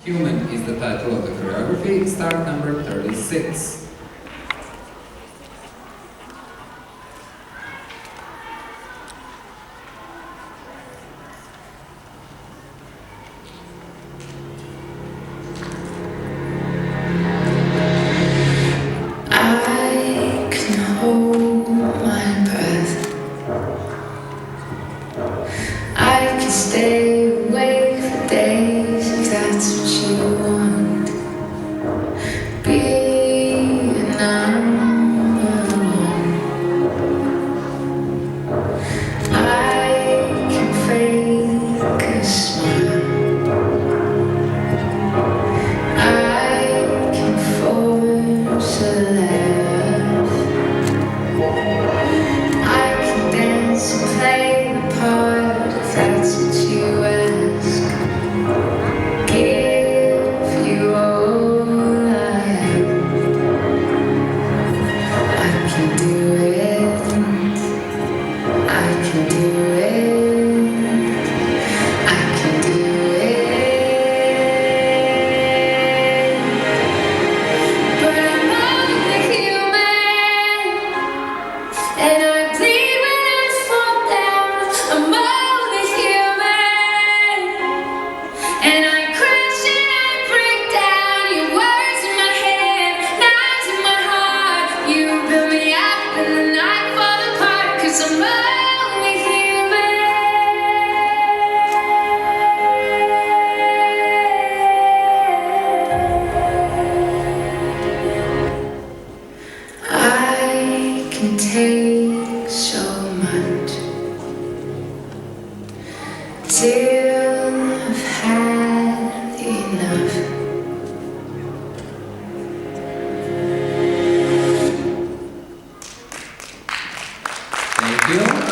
Human is the title of the choreography. Start number 36. I can hold my breath. I can stay awake for days if that's what you want. Be number one. I can fake a smile. I can force a laugh. I can dance and play the part if that's what you ask. Give you all I have. I can do it. I can do it. I can do it. But I'm only human, and I bleed when I fall down. I'm only human, and I crash and I break down. Your words in my head, knives in my heart. You build me up and then I fall apart. 'Cause I'm only human. I can take so much till I've had enough. Thank you.